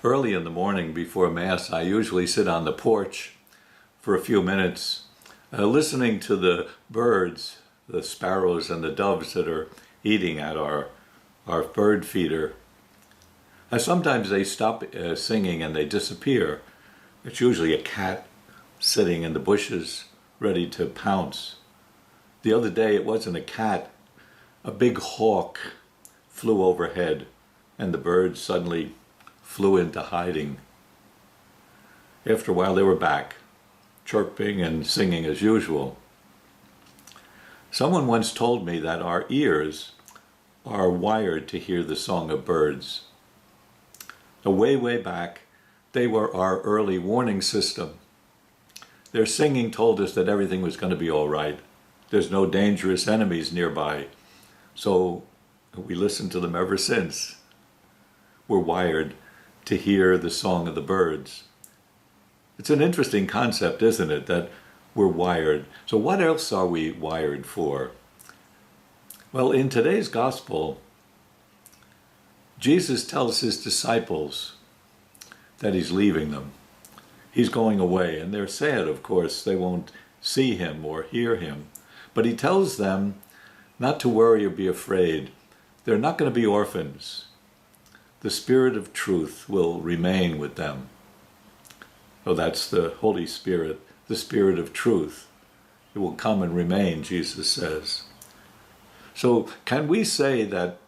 Early in the morning before Mass, I usually sit on the porch for a few minutes, listening to the birds, the sparrows and the doves that are eating at our bird feeder. Sometimes they stop singing and they disappear. It's usually a cat sitting in the bushes ready to pounce. The other day it wasn't a cat, a big hawk flew overhead and the birds suddenly flew into hiding. After a while they were back, chirping and singing as usual. Someone once told me that our ears are wired to hear the song of birds. Way back, they were our early warning system. Their singing told us that everything was going to be all right. There's no dangerous enemies nearby. So we listened to them ever since. We're wired to hear the song of the birds. It's an interesting concept, isn't it, that we're wired. So what else are we wired for? Well, in today's gospel, Jesus tells his disciples that he's leaving them. He's going away, and they're sad, of course. They won't see him or hear him. But he tells them not to worry or be afraid. They're not going to be orphans. The Spirit of truth will remain with them. So that's the Holy Spirit, the Spirit of truth. It will come and remain, Jesus says. So can we say that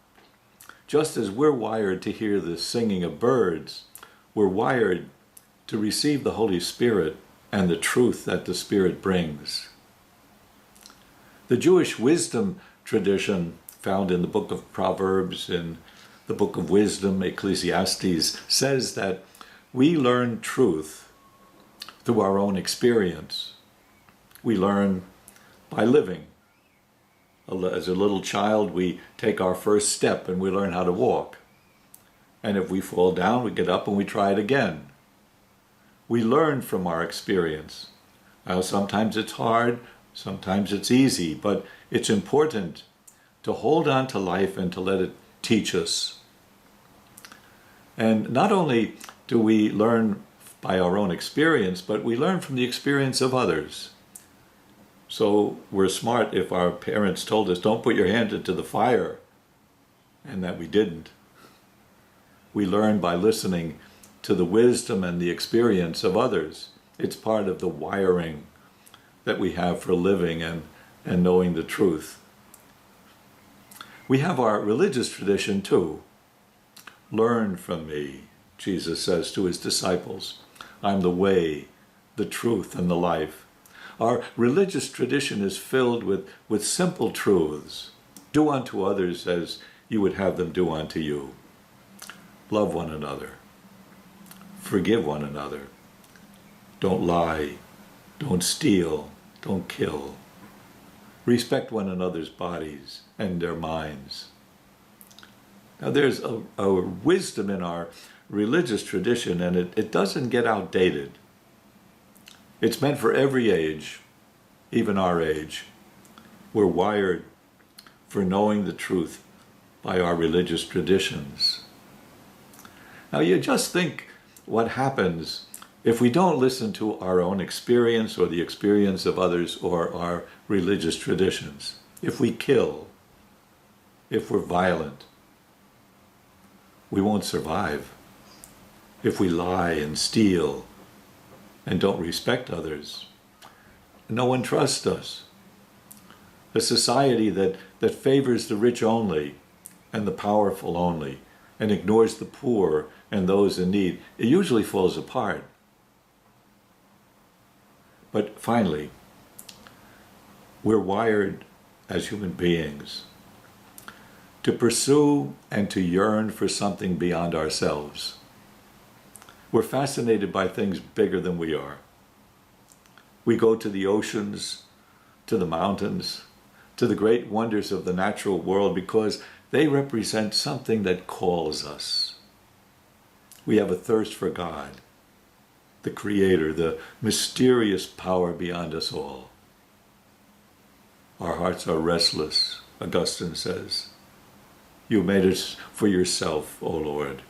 just as we're wired to hear the singing of birds, we're wired to receive the Holy Spirit and the truth that the Spirit brings? The Jewish wisdom tradition found in the book of Proverbs, in the book of wisdom, Ecclesiastes, says that we learn truth through our own experience. We learn by living. As a little child, we take our first step and we learn how to walk. And if we fall down, we get up and we try it again. We learn from our experience. Sometimes it's hard, sometimes it's easy, but it's important to hold on to life and to let it teach us. And not only do we learn by our own experience, but we learn from the experience of others. So we're smart if our parents told us, don't put your hand into the fire, and that we didn't. We learn by listening to the wisdom and the experience of others. It's part of the wiring that we have for living and knowing the truth. We have our religious tradition too. Learn from me, Jesus says to his disciples. I'm the way, the truth, and the life. Our religious tradition is filled with simple truths. Do unto others as you would have them do unto you. Love one another. Forgive one another. Don't lie. Don't steal. Don't kill. Respect one another's bodies and their minds. Now there's a wisdom in our religious tradition, and it doesn't get outdated. It's meant for every age, even our age. We're wired for knowing the truth by our religious traditions. Now you just think what happens if we don't listen to our own experience or the experience of others or our religious traditions. If we kill, if we're violent, we won't survive. If we lie and steal and don't respect others, no one trusts us. A society that favors the rich only and the powerful only and ignores the poor and those in need, it usually falls apart. But finally, we're wired as human beings to pursue and to yearn for something beyond ourselves. We're fascinated by things bigger than we are. We go to the oceans, to the mountains, to the great wonders of the natural world because they represent something that calls us. We have a thirst for God, the Creator, the mysterious power beyond us all. Our hearts are restless, Augustine says. You made us for yourself, O Lord,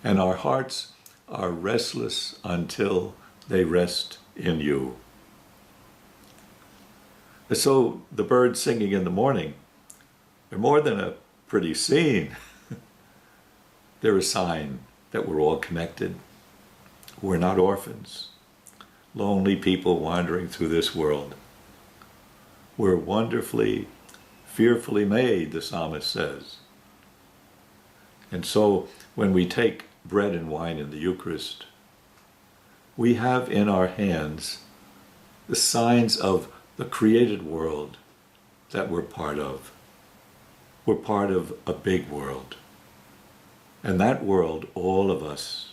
and our hearts are restless until they rest in you. So the birds singing in the morning, they're more than a pretty scene. They're a sign that we're all connected. We're not orphans, lonely people wandering through this world. We're wonderfully, fearfully made, the psalmist says. And so when we take bread and wine in the Eucharist, we have in our hands the signs of the created world that we're part of. We're part of a big world. And that world, all of us,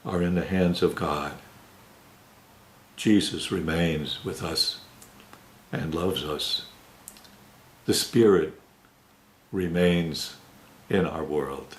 are in the hands of God. Jesus remains with us and loves us. The Spirit remains in our world.